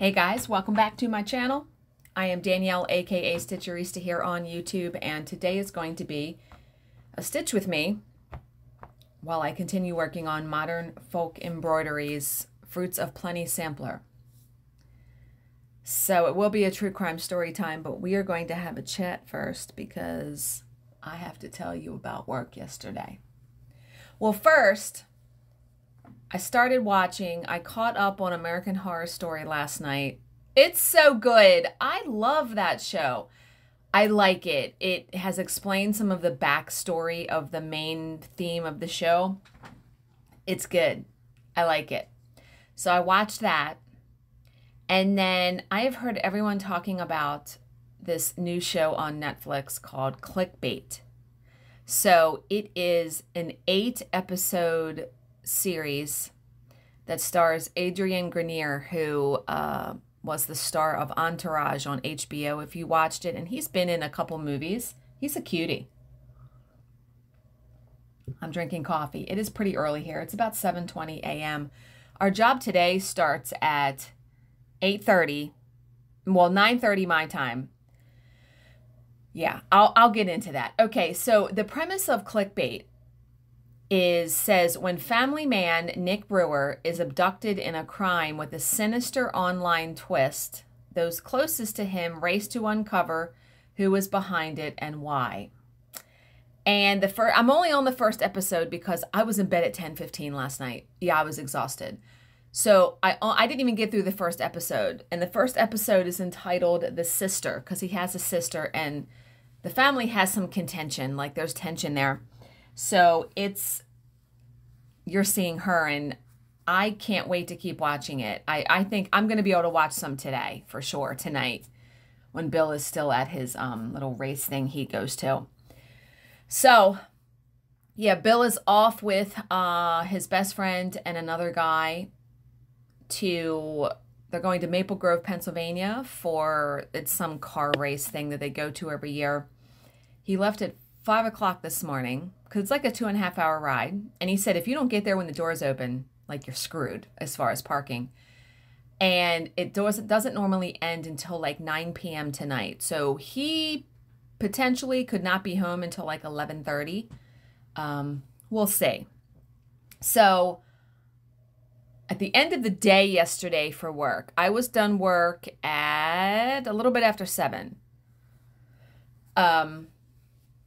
Hey guys, welcome back to my channel. I am Danielle, aka Stitcherista here on YouTube, and today is going to be a stitch with me while I continue working on Modern Folk Embroidery's Fruits of Plenty sampler. So it will be a true crime story time, but we are going to have a chat first because I have to tell you about work yesterday. Well, first, I caught up on American Horror Story last night. It's so good. I love that show. I like it. It has explained some of the backstory of the main theme of the show. It's good. I like it. So I watched that. And then I have heard everyone talking about this new show on Netflix called Clickbait. So it is an 8-episode series that stars Adrian Grenier, who was the star of Entourage on HBO, if you watched it, and he's been in a couple movies. He's a cutie. I'm drinking coffee. It is pretty early here. It's about 7:20 a.m. Our job today starts at 8:30, well, 9:30 my time. Yeah, I'll get into that. Okay, so the premise of Clickbait says when family man Nick Brewer is abducted in a crime with a sinister online twist, those closest to him race to uncover who is behind it and why. And I'm only on the first episode because I was in bed at 10:15 last night. Yeah, I was exhausted. So I didn't even get through the first episode. And the first episode is entitled The Sister, because he has a sister and the family has some contention, like there's tension there. So you're seeing her, and I can't wait to keep watching it. I think I'm going to be able to watch some today, for sure, tonight, when Bill is still at his little race thing he goes to. So, yeah, Bill is off with his best friend and another guy they're going to Maple Grove, Pennsylvania it's some car race thing that they go to every year. He left at 5 o'clock this morning, because it's like a 2.5-hour ride. And he said, if you don't get there when the doors open, like you're screwed as far as parking. And it doesn't normally end until like 9 p.m. tonight. So he potentially could not be home until like 11:30. We'll see. So at the end of the day yesterday for work, I was done work at a little bit after 7.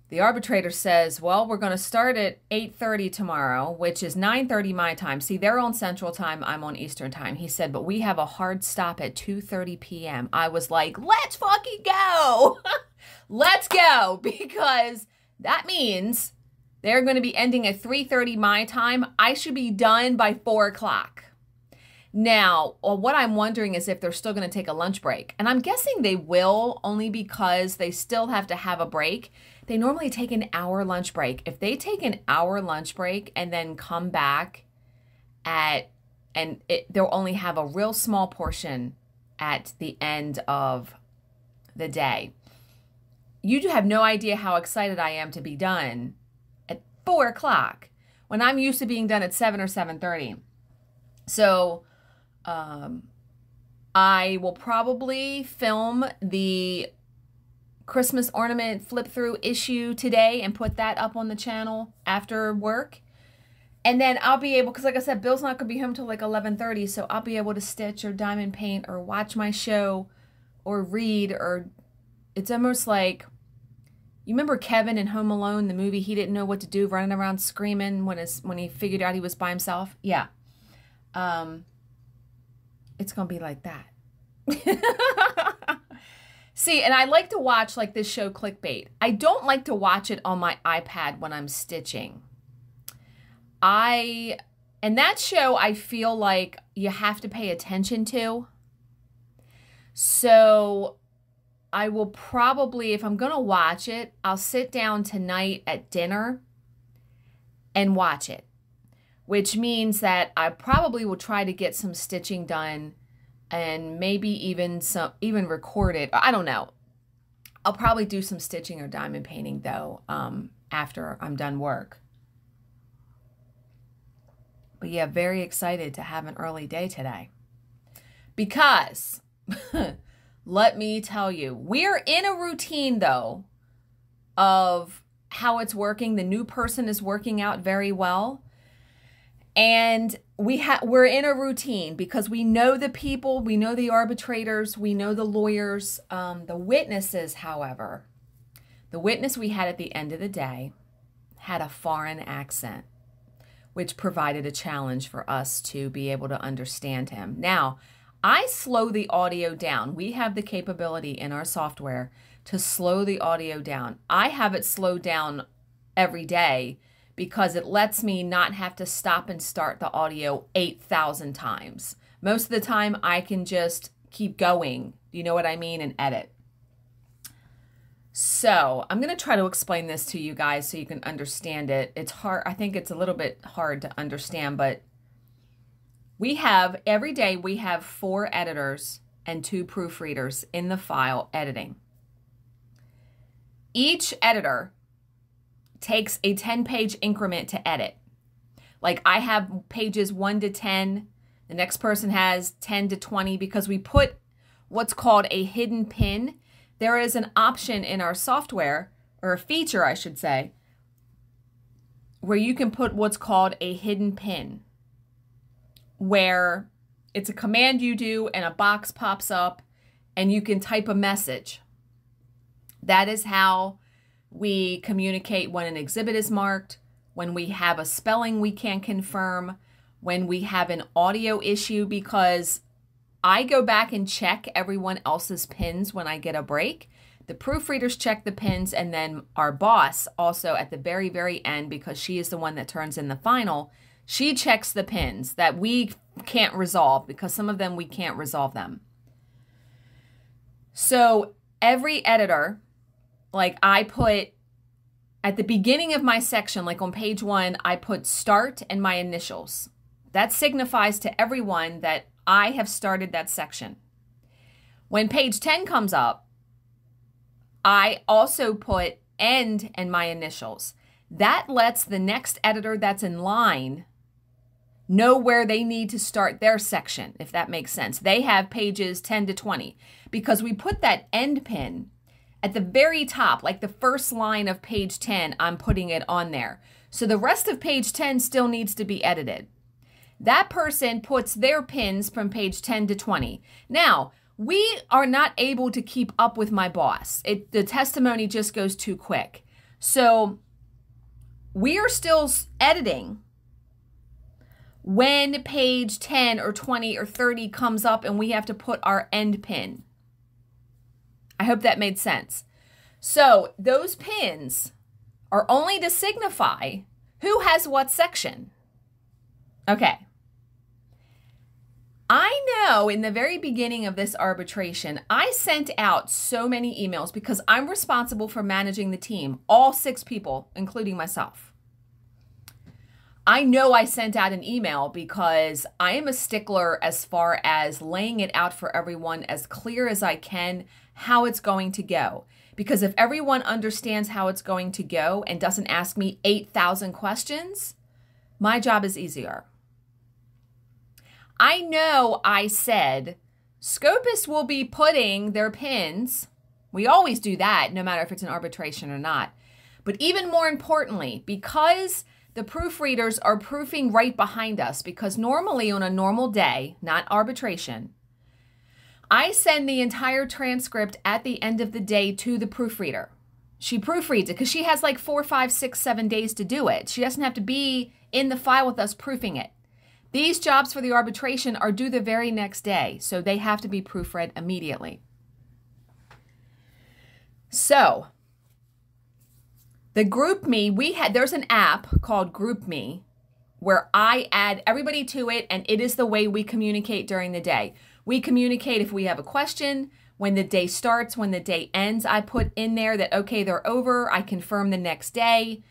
The arbitrator says, well, we're going to start at 8:30 tomorrow, which is 9:30 my time. See, they're on Central Time. I'm on Eastern Time. He said, but we have a hard stop at 2:30 p.m. I was like, let's fucking go. Let's go, because that means they're going to be ending at 3:30 my time. I should be done by 4 o'clock. Now, what I'm wondering is if they're still going to take a lunch break. And I'm guessing they will, only because they still have to have a break. They normally take an hour lunch break. If they take an hour lunch break and then come back they'll only have a real small portion at the end of the day. You do have no idea how excited I am to be done at 4 o'clock when I'm used to being done at 7 or 7:30. So I will probably film the Christmas ornament flip through issue today and put that up on the channel after work. And then I'll be able, because like I said, Bill's not going to be home till like 11:30, so I'll be able to stitch or diamond paint or watch my show or read, or it's almost like, you remember Kevin in Home Alone, the movie? He didn't know what to do, running around screaming when he figured out he was by himself. Yeah. It's going to be like that. See, and I like to watch like this show Clickbait. I don't like to watch it on my iPad when I'm stitching. And that show, I feel like you have to pay attention to. So I will probably, if I'm going to watch it, I'll sit down tonight at dinner and watch it, which means that I probably will try to get some stitching done and maybe even record it. I don't know. I'll probably do some stitching or diamond painting though after I'm done work. But yeah, very excited to have an early day today because Let me tell you, we're in a routine though of how it's working. The new person is working out very well. And we're in a routine because we know the people, we know the arbitrators, we know the lawyers, the witnesses, however. The witness we had at the end of the day had a foreign accent, which provided a challenge for us to be able to understand him. Now, I slow the audio down. We have the capability in our software to slow the audio down. I have it slowed down every day because it lets me not have to stop and start the audio 8,000 times. Most of the time, I can just keep going, you know what I mean, and edit. So I'm going to try to explain this to you guys so you can understand it. It's hard. I think it's a little bit hard to understand, but every day we have 4 editors and 2 proofreaders in the file editing. Each editor takes a 10-page increment to edit. Like I have pages 1 to 10. The next person has 10 to 20 because we put what's called a hidden pin. There is an option in our software, or a feature, I should say, where you can put what's called a hidden pin, where it's a command you do and a box pops up and you can type a message. That is how we communicate when an exhibit is marked, when we have a spelling we can't confirm, when we have an audio issue, because I go back and check everyone else's pins when I get a break. The proofreaders check the pins, and then our boss also at the very, very end, because she is the one that turns in the final, she checks the pins that we can't resolve, because some of them we can't resolve them. So every editor, like I put at the beginning of my section, like on page 1, I put start and my initials. That signifies to everyone that I have started that section. When page 10 comes up, I also put end and my initials. That lets the next editor that's in line know where they need to start their section, if that makes sense. They have pages 10 to 20 because we put that end pin at the very top, like the first line of page 10, I'm putting it on there. So the rest of page 10 still needs to be edited. That person puts their pins from page 10 to 20. Now, we are not able to keep up with my boss. The testimony just goes too quick. So we are still editing when page 10 or 20 or 30 comes up and we have to put our end pin. I hope that made sense. So those pins are only to signify who has what section. Okay. I know in the very beginning of this arbitration, I sent out so many emails because I'm responsible for managing the team, all 6 people, including myself. I know I sent out an email because I am a stickler as far as laying it out for everyone as clear as I can how it's going to go. Because if everyone understands how it's going to go and doesn't ask me 8,000 questions, my job is easier. I know I said Scopus will be putting their pins. We always do that, no matter if it's an arbitration or not. But even more importantly, because the proofreaders are proofing right behind us, because normally on a normal day, not arbitration, I send the entire transcript at the end of the day to the proofreader. She proofreads it because she has like 4, 5, 6, 7 days to do it. She doesn't have to be in the file with us proofing it. These jobs for the arbitration are due the very next day, so they have to be proofread immediately. So, the GroupMe, there's an app called GroupMe where I add everybody to it, and it is the way we communicate during the day. We communicate if we have a question, when the day starts, when the day ends. I put in there that, okay, they're over. I confirm the next day.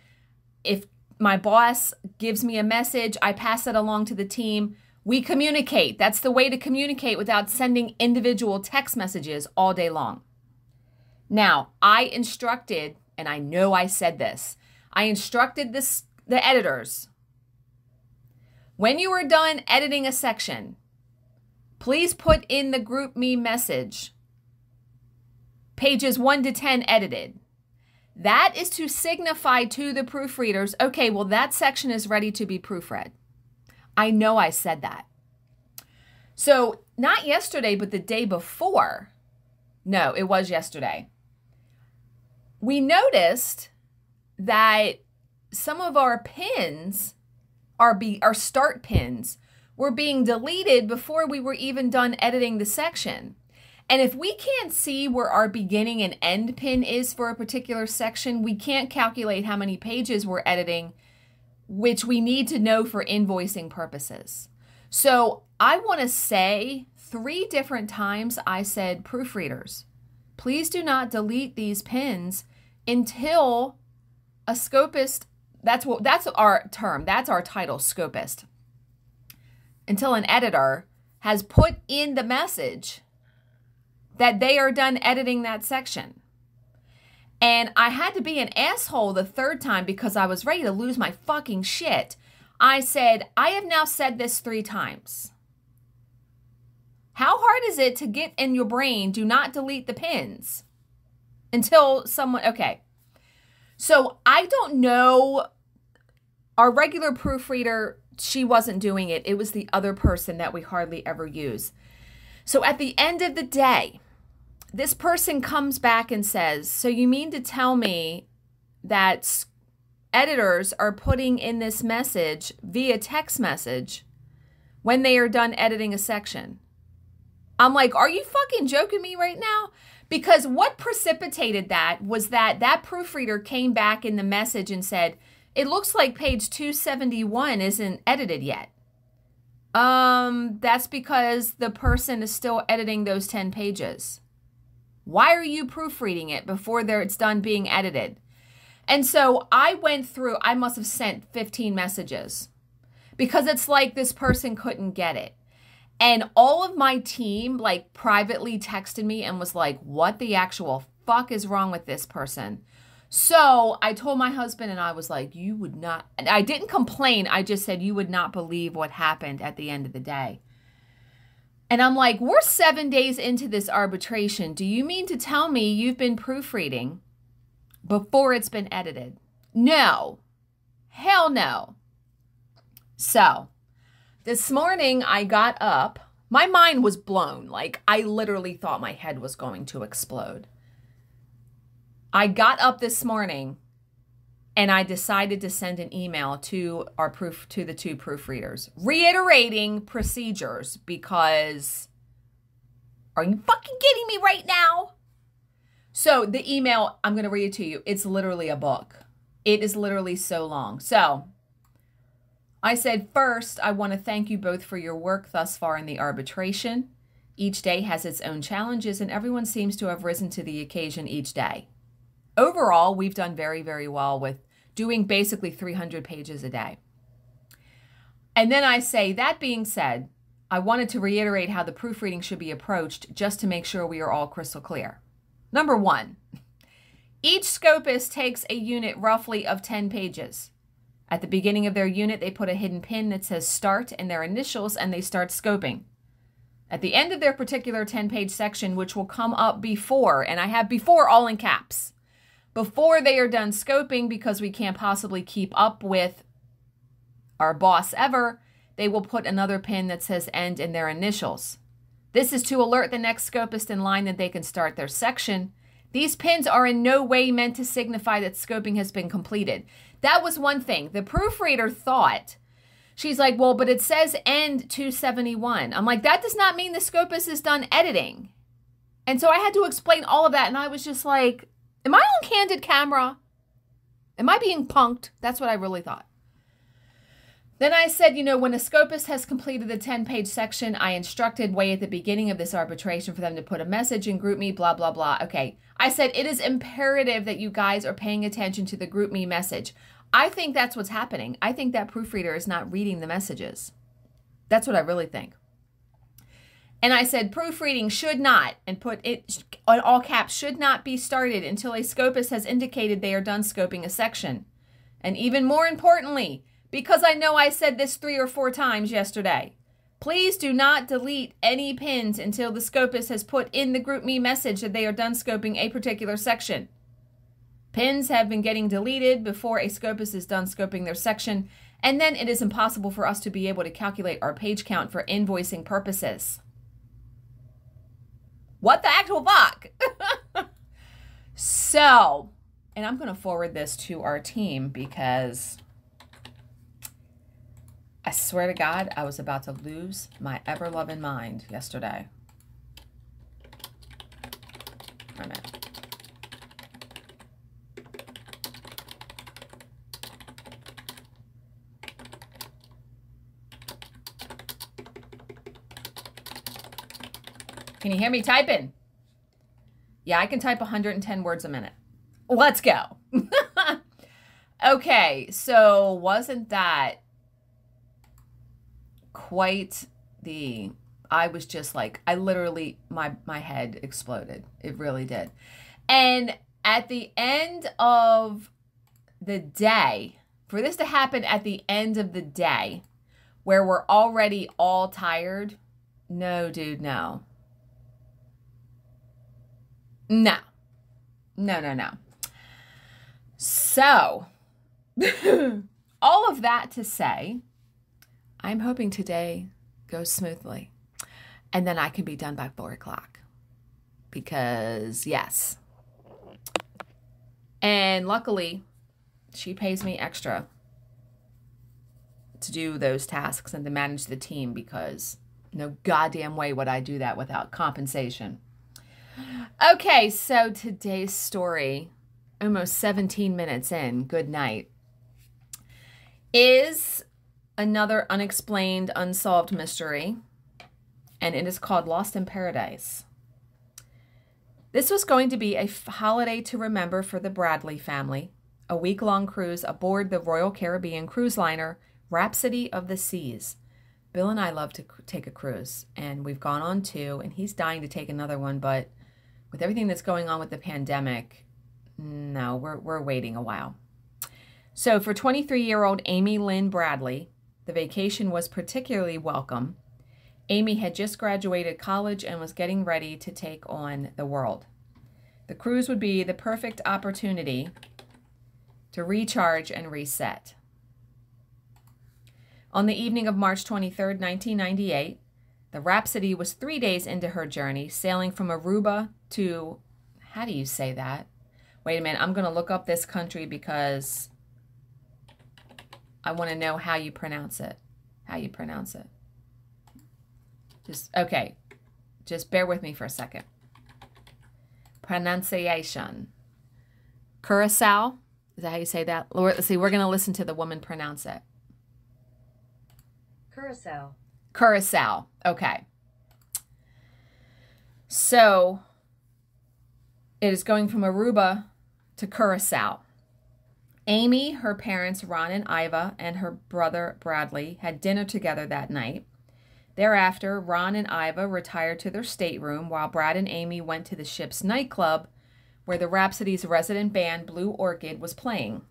If my boss gives me a message, I pass it along to the team. We communicate. That's the way to communicate without sending individual text messages all day long. Now, I instructed, and I know I said this, I instructed the editors, when you are done editing a section, please put in the group me message, pages 1 to 10 edited. That is to signify to the proofreaders, okay, well, that section is ready to be proofread. I know I said that. So not yesterday, but the day before. No, it was yesterday. We noticed that some of our pins, our start pins, were being deleted before we were even done editing the section. And if we can't see where our beginning and end pin is for a particular section, we can't calculate how many pages we're editing, which we need to know for invoicing purposes. So I want to say 3 different times I said, proofreaders, please do not delete these pins until a scopist, that's our term, that's our title, scopist, until an editor has put in the message that they are done editing that section. And I had to be an asshole the 3rd time because I was ready to lose my fucking shit. I said, I have now said this 3 times. How hard is it to get in your brain, do not delete the pins until someone, okay. So I don't know, our regular proofreader, she wasn't doing it. It was the other person that we hardly ever use. So at the end of the day, this person comes back and says, so you mean to tell me that editors are putting in this message via text message when they are done editing a section? I'm like, are you fucking joking me right now? Because what precipitated that was that proofreader came back in the message and said, it looks like page 271 isn't edited yet. That's because the person is still editing those 10 pages. Why are you proofreading it before it's done being edited? And so I went through, I must have sent 15 messages because it's like this person couldn't get it. And all of my team like privately texted me and was like, what the actual fuck is wrong with this person? So I told my husband and I was like, you would not, and I didn't complain. I just said, you would not believe what happened at the end of the day. And I'm like, we're 7 days into this arbitration. Do you mean to tell me you've been proofreading before it's been edited? No. Hell no. So this morning I got up. My mind was blown. Like I literally thought my head was going to explode. I got up this morning and I decided to send an email to the 2 proofreaders, reiterating procedures because are you fucking kidding me right now? So the email, I'm going to read it to you. It's literally a book. It is literally so long. So I said, first, I want to thank you both for your work thus far in the arbitration. Each day has its own challenges and everyone seems to have risen to the occasion each day. Overall, we've done very, very well with doing basically 300 pages a day. And then I say, that being said, I wanted to reiterate how the proofreading should be approached just to make sure we are all crystal clear. Number 1, each scopist takes a unit roughly of 10 pages. At the beginning of their unit, they put a hidden pin that says start and their initials and they start scoping. At the end of their particular 10-page section, which will come up before, and I have before all in caps, before they are done scoping, because we can't possibly keep up with our boss ever, they will put another pin that says end in their initials. This is to alert the next scopist in line that they can start their section. These pins are in no way meant to signify that scoping has been completed. That was one thing. The proofreader thought, she's like, well, but it says end 271. I'm like, that does not mean the scopist is done editing. And so I had to explain all of that. And I was just like, am I on candid camera? Am I being punked? That's what I really thought. Then I said, when a scopist has completed the 10-page section, I instructed way at the beginning of this arbitration for them to put a message in GroupMe, blah, blah, blah. Okay. I said, it is imperative that you guys are paying attention to the GroupMe message. I think that's what's happening. I think that proofreader is not reading the messages. That's what I really think. And I said, proofreading should not, and put it on all caps, should not be started until a scopist has indicated they are done scoping a section. And even more importantly, because I know I said this 3 or 4 times yesterday, Please do not delete any pins until the scopist has put in the GroupMe message that they are done scoping a particular section. Pins have been getting deleted before a scopist is done scoping their section, and then it is impossible for us to be able to calculate our page count for invoicing purposes. What the actual fuck? So, and I'm going to forward this to our team because I swear to God, I was about to lose my ever-loving mind yesterday. Wait a minute. Can you hear me typing? Yeah, I can type 110 words a minute. Let's go. Okay, so wasn't that quite the... I was just like, I literally, my head exploded. It really did. And at the end of the day, for this to happen at the end of the day, where we're already all tired, no, dude, no. No. No, no, no. So, all of that to say, I'm hoping today goes smoothly. And then I can be done by 4 o'clock. Because, yes. And luckily, she pays me extra to do those tasks and to manage the team because no goddamn way would I do that without compensation. Okay, so today's story, almost 17 minutes in, good night, is another unexplained, unsolved mystery, and it is called Lost in Paradise. This was going to be a holiday to remember for the Bradley family, a week-long cruise aboard the Royal Caribbean cruise liner Rhapsody of the Seas. Bill and I love to take a cruise, and we've gone on 2, and he's dying to take another one, but with everything that's going on with the pandemic, no, we're waiting a while. So for 23-year-old Amy Lynn Bradley, the vacation was particularly welcome. Amy had just graduated college and was getting ready to take on the world. The cruise would be the perfect opportunity to recharge and reset. On the evening of March 23rd, 1998, the Rhapsody was 3 days into her journey, sailing from Aruba to, how do you say that? Wait a minute, I'm going to look up this country because I want to know how you pronounce it. How you pronounce it. Okay, just bear with me for a second. Pronunciation. Curacao, is that how you say that? Let's see, we're going to listen to the woman pronounce it. Curacao. Curacao. Okay. So it is going from Aruba to Curacao. Amy, her parents, Ron and Iva, and her brother, Bradley, had dinner together that night. Thereafter, Ron and Iva retired to their stateroom while Brad and Amy went to the ship's nightclub where the Rhapsody's resident band, Blue Orchid, was playing.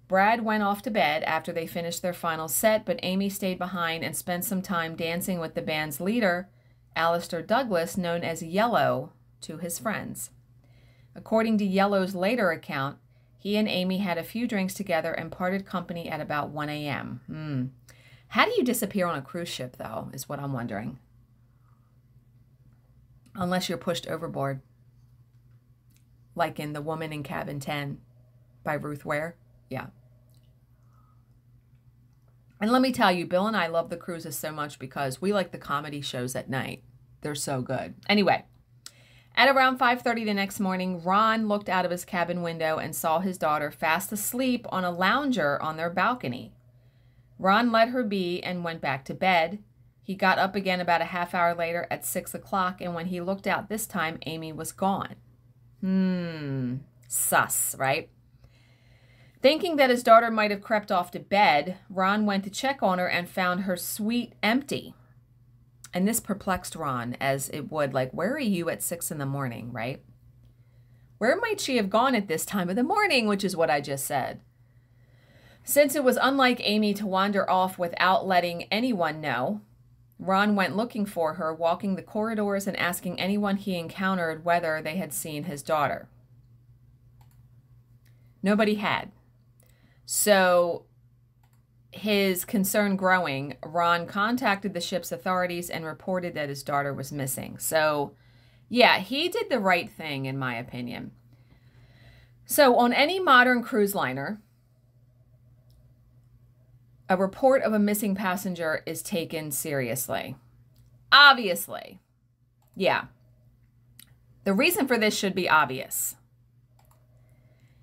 Brad went off to bed after they finished their final set, but Amy stayed behind and spent some time dancing with the band's leader, Alistair Douglas, known as Yellow, to his friends. According to Yellow's later account, he and Amy had a few drinks together and parted company at about 1 a.m. How do you disappear on a cruise ship, though, is what I'm wondering. Unless you're pushed overboard. Like in The Woman in Cabin 10 by Ruth Ware. Yeah. And let me tell you, Bill and I love the cruises so much because we like the comedy shows at night. They're so good. Anyway, at around 5:30 the next morning, Ron looked out of his cabin window and saw his daughter fast asleep on a lounger on their balcony. Ron let her be and went back to bed. He got up again about a half hour later at 6 o'clock, and when he looked out this time, Amy was gone. Sus, right? Thinking that his daughter might have crept off to bed, Ron went to check on her and found her suite empty. And this perplexed Ron, as it would, like, where are you at 6 in the morning, right? Where might she have gone at this time of the morning, which is what I just said. Since it was unlike Amy to wander off without letting anyone know, Ron went looking for her, walking the corridors and asking anyone he encountered whether they had seen his daughter. Nobody had. So, his concern growing, Ron contacted the ship's authorities and reported that his daughter was missing. So, yeah, he did the right thing, in my opinion. So, on any modern cruise liner, a report of a missing passenger is taken seriously. Obviously. Yeah. The reason for this should be obvious.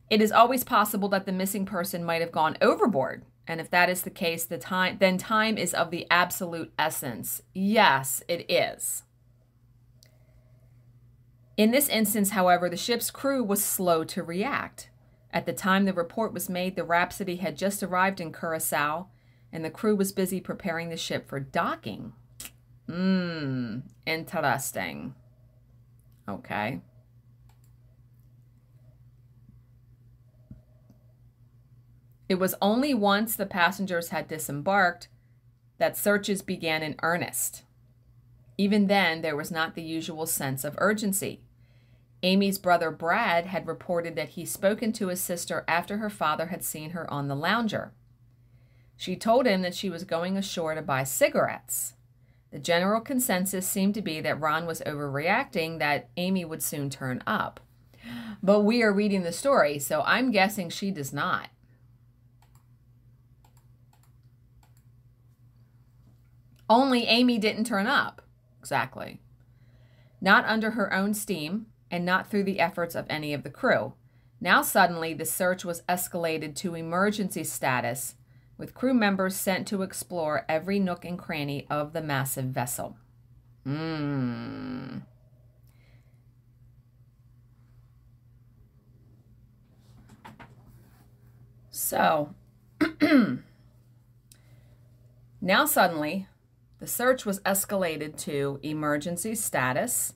It is always possible that the missing person might have gone overboard. And if that is the case, then time is of the absolute essence. Yes, it is. In this instance, however, the ship's crew was slow to react. At the time the report was made, the Rhapsody had just arrived in Curacao, and the crew was busy preparing the ship for docking. Interesting. Okay. It was only once the passengers had disembarked that searches began in earnest. Even then, there was not the usual sense of urgency. Amy's brother Brad had reported that he'd spoken to his sister after her father had seen her on the lounger. She told him that she was going ashore to buy cigarettes. The general consensus seemed to be that Ron was overreacting, that Amy would soon turn up. But we are reading the story, so I'm guessing she does not. Only Amy didn't turn up. Exactly. Not under her own steam, and not through the efforts of any of the crew. Now suddenly the search was escalated to emergency status, with crew members sent to explore every nook and cranny of the massive vessel. So, now suddenly, the search was escalated to emergency status,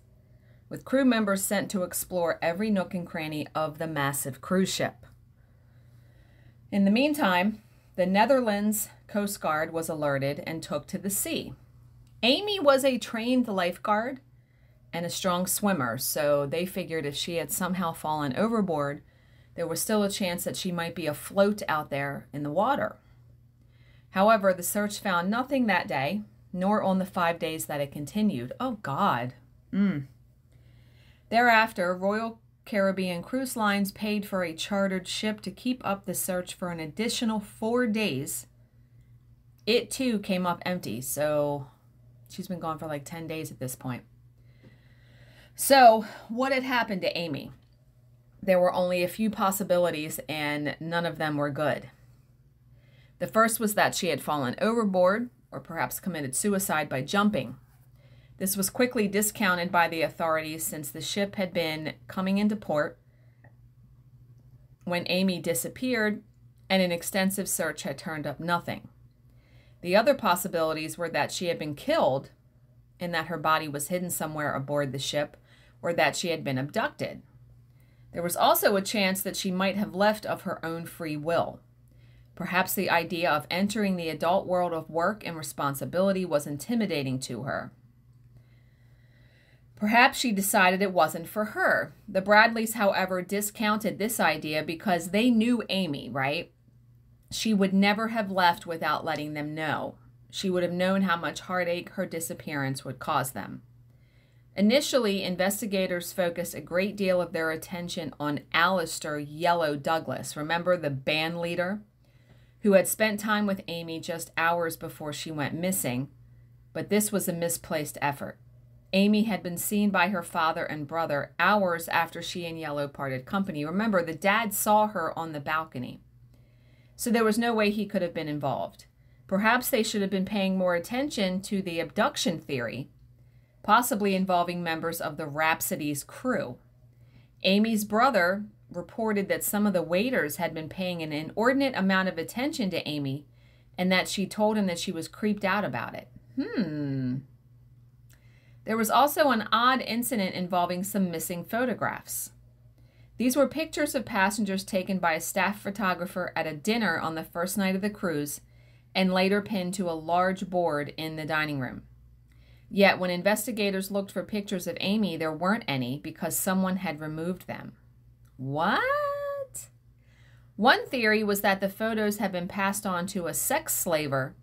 with crew members sent to explore every nook and cranny of the massive cruise ship. In the meantime, the Netherlands Coast Guard was alerted and took to the sea. Amy was a trained lifeguard and a strong swimmer, so they figured if she had somehow fallen overboard, there was still a chance that she might be afloat out there in the water. However, the search found nothing that day, nor on the 5 days that it continued. Oh, God. Thereafter, Royal Caribbean Cruise Lines paid for a chartered ship to keep up the search for an additional 4 days. It, too, came up empty, so she's been gone for like 10 days at this point. So, what had happened to Amy? There were only a few possibilities, and none of them were good. The first was that she had fallen overboard, or perhaps committed suicide by jumping. This was quickly discounted by the authorities since the ship had been coming into port when Amy disappeared, and an extensive search had turned up nothing. The other possibilities were that she had been killed, and that her body was hidden somewhere aboard the ship, or that she had been abducted. There was also a chance that she might have left of her own free will. Perhaps the idea of entering the adult world of work and responsibility was intimidating to her. Perhaps she decided it wasn't for her. The Bradleys, however, discounted this idea because they knew Amy, right? She would never have left without letting them know. She would have known how much heartache her disappearance would cause them. Initially, investigators focused a great deal of their attention on Alistair Yellow Douglas, remember the band leader, who had spent time with Amy just hours before she went missing, but this was a misplaced effort. Amy had been seen by her father and brother hours after she and Yellow parted company. Remember, the dad saw her on the balcony, so there was no way he could have been involved. Perhaps they should have been paying more attention to the abduction theory, possibly involving members of the Rhapsody's crew. Amy's brother reported that some of the waiters had been paying an inordinate amount of attention to Amy, and that she told him that she was creeped out about it. There was also an odd incident involving some missing photographs. These were pictures of passengers taken by a staff photographer at a dinner on the first night of the cruise, and later pinned to a large board in the dining room. Yet when investigators looked for pictures of Amy, there weren't any because someone had removed them. What? One theory was that the photos had been passed on to a sex slaver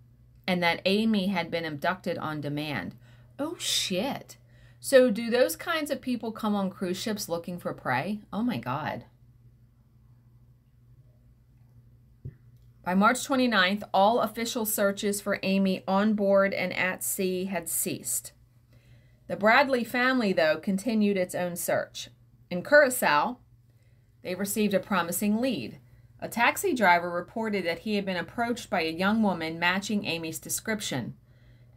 and that Amy had been abducted on demand. Oh, shit. So do those kinds of people come on cruise ships looking for prey? Oh, my God. By March 29th, all official searches for Amy on board and at sea had ceased. The Bradley family, though, continued its own search. In Curacao, they received a promising lead. A taxi driver reported that he had been approached by a young woman matching Amy's description,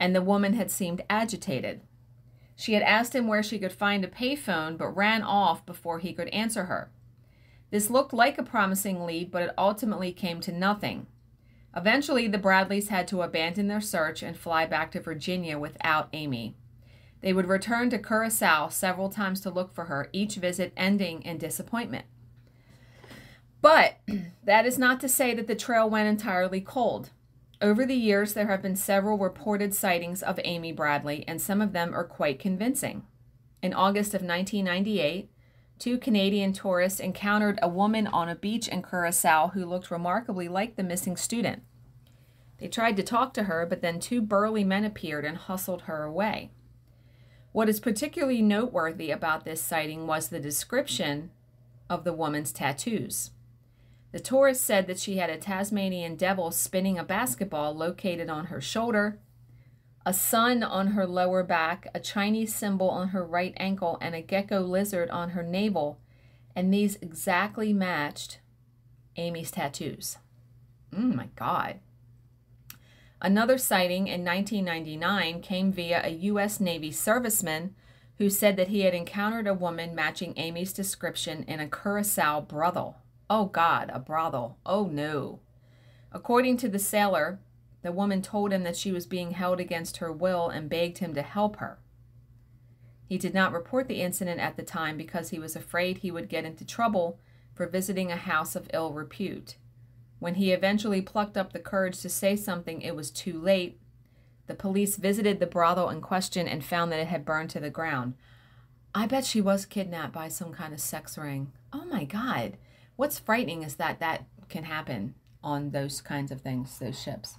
and the woman had seemed agitated. She had asked him where she could find a payphone, but ran off before he could answer her. This looked like a promising lead, but it ultimately came to nothing. Eventually, the Bradleys had to abandon their search and fly back to Virginia without Amy. They would return to Curacao several times to look for her, each visit ending in disappointment. But that is not to say that the trail went entirely cold. Over the years, there have been several reported sightings of Amy Bradley, and some of them are quite convincing. In August of 1998, 2 Canadian tourists encountered a woman on a beach in Curacao who looked remarkably like the missing student. They tried to talk to her, but then 2 burly men appeared and hustled her away. What is particularly noteworthy about this sighting was the description of the woman's tattoos. The tourist said that she had a Tasmanian devil spinning a basketball located on her shoulder, a sun on her lower back, a Chinese symbol on her right ankle, and a gecko lizard on her navel, and these exactly matched Amy's tattoos. My God. Another sighting in 1999 came via a U.S. Navy serviceman who said that he had encountered a woman matching Amy's description in a Curacao brothel. Oh, God, a brothel. Oh, no. According to the sailor, the woman told him that she was being held against her will and begged him to help her. He did not report the incident at the time because he was afraid he would get into trouble for visiting a house of ill repute. When he eventually plucked up the courage to say something, it was too late. The police visited the brothel in question and found that it had burned to the ground. I bet she was kidnapped by some kind of sex ring. Oh, my God. What's frightening is that that can happen on those kinds of things, those ships.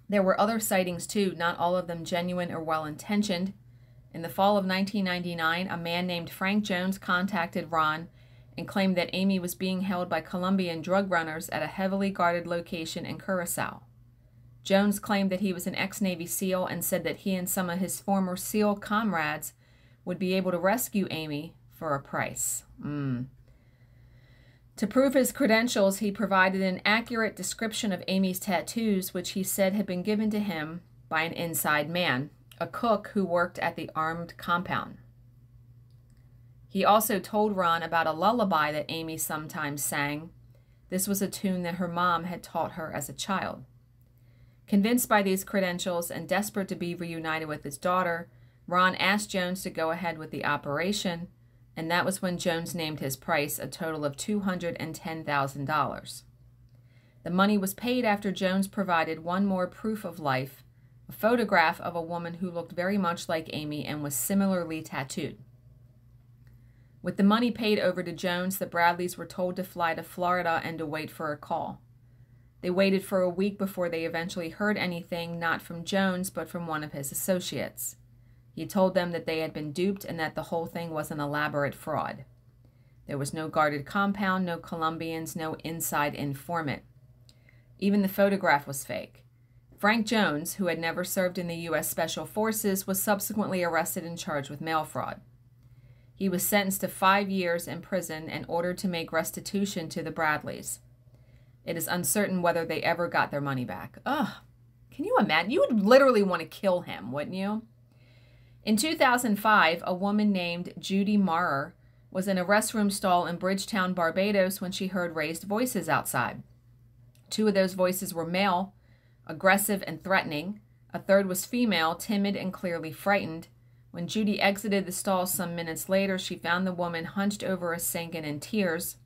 There were other sightings too, not all of them genuine or well-intentioned. In the fall of 1999, a man named Frank Jones contacted Ron and claimed that Amy was being held by Colombian drug runners at a heavily guarded location in Curacao. Jones claimed that he was an ex-Navy SEAL and said that he and some of his former SEAL comrades would be able to rescue Amy for a price. To prove his credentials, he provided an accurate description of Amy's tattoos, which he said had been given to him by an inside man, a cook who worked at the armed compound. He also told Ron about a lullaby that Amy sometimes sang. This was a tune that her mom had taught her as a child. Convinced by these credentials and desperate to be reunited with his daughter, Ron asked Jones to go ahead with the operation, and that was when Jones named his price, a total of $210,000. The money was paid after Jones provided one more proof of life, a photograph of a woman who looked very much like Amy and was similarly tattooed. With the money paid over to Jones, the Bradleys were told to fly to Florida and to wait for a call. They waited for a week before they eventually heard anything, not from Jones, but from one of his associates. He told them that they had been duped and that the whole thing was an elaborate fraud. There was no guarded compound, no Colombians, no inside informant. Even the photograph was fake. Frank Jones, who had never served in the U.S. Special Forces, was subsequently arrested and charged with mail fraud. He was sentenced to 5 years in prison and ordered to make restitution to the Bradleys. It is uncertain whether they ever got their money back. Ugh, can you imagine? You would literally want to kill him, wouldn't you? In 2005, a woman named Judy Maurer was in a restroom stall in Bridgetown, Barbados, when she heard raised voices outside. 2 of those voices were male, aggressive and threatening. A third was female, timid and clearly frightened. When Judy exited the stall some minutes later, she found the woman hunched over a sink and in tears.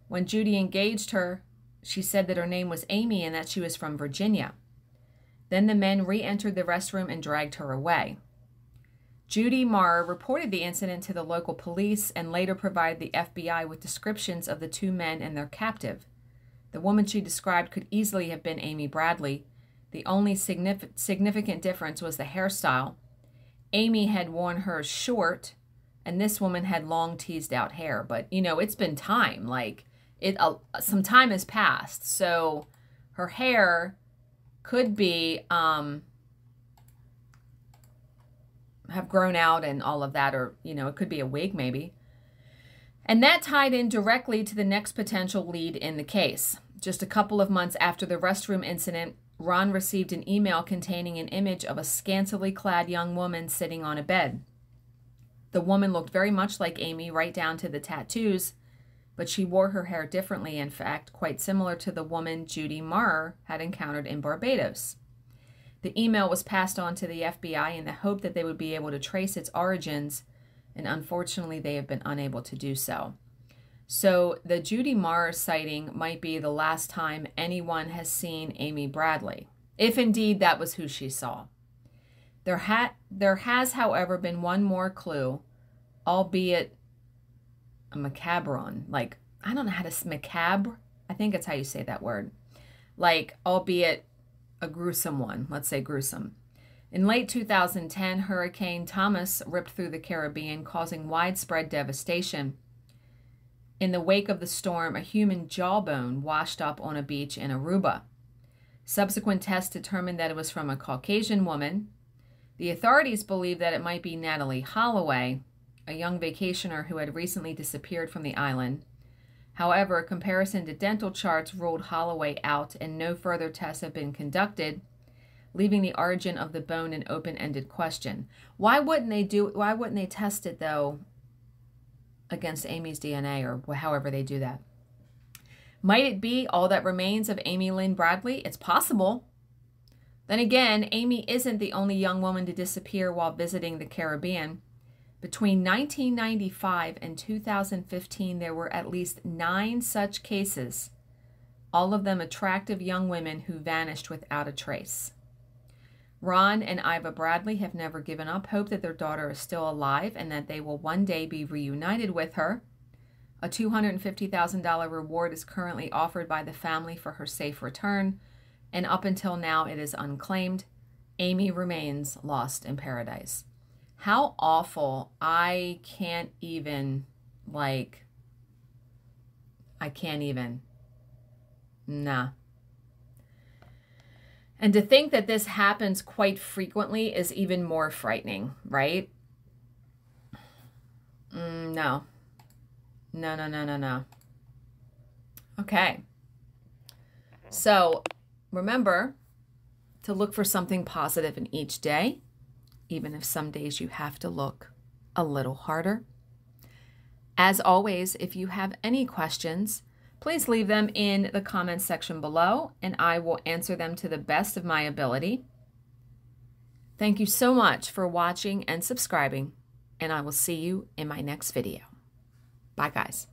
When Judy engaged her, she said that her name was Amy and that she was from Virginia. Then the men re-entered the restroom and dragged her away. Judy Marr reported the incident to the local police and later provided the FBI with descriptions of the two men and their captive. The woman she described could easily have been Amy Bradley. The only significant difference was the hairstyle. Amy had worn hers short, and this woman had long teased out hair. But, you know, it's been time. Like, some time has passed. So her hair could be, have grown out and all of that, or, you know, it could be a wig maybe. And that tied in directly to the next potential lead in the case. Just a couple of months after the restroom incident, Ron received an email containing an image of a scantily clad young woman sitting on a bed. The woman looked very much like Amy, right down to the tattoos, but she wore her hair differently, in fact, quite similar to the woman Judy Marr had encountered in Barbados. The email was passed on to the FBI in the hope that they would be able to trace its origins, and unfortunately they have been unable to do so. So the Judy Marr sighting might be the last time anyone has seen Amy Bradley, if indeed that was who she saw. There has, however, been one more clue, albeit a macabre one. Like, I don't know how to, macabre? I think it's how you say that word. Like, albeit a gruesome one. Let's say gruesome. In late 2010, Hurricane Thomas ripped through the Caribbean, causing widespread devastation. In the wake of the storm, a human jawbone washed up on a beach in Aruba. Subsequent tests determined that it was from a Caucasian woman. The authorities believe that it might be Natalie Holloway, a young vacationer who had recently disappeared from the island. However, a comparison to dental charts ruled Holloway out, and no further tests have been conducted, leaving the origin of the bone an open-ended question. Why wouldn't they test it, though, against Amy's DNA, or however they do that? Might it be all that remains of Amy Lynn Bradley? It's possible. Then again, Amy isn't the only young woman to disappear while visiting the Caribbean. Between 1995 and 2015, there were at least 9 such cases, all of them attractive young women who vanished without a trace. Ron and Iva Bradley have never given up hope that their daughter is still alive and that they will one day be reunited with her. A $250,000 reward is currently offered by the family for her safe return, and up until now it is unclaimed. Amy remains lost in paradise. How awful. I can't even. Nah. And to think that this happens quite frequently is even more frightening, right? No. No. Okay. So remember to look for something positive in each day, even if some days you have to look a little harder. As always, if you have any questions, please leave them in the comments section below, and I will answer them to the best of my ability. Thank you so much for watching and subscribing, and I will see you in my next video. Bye, guys.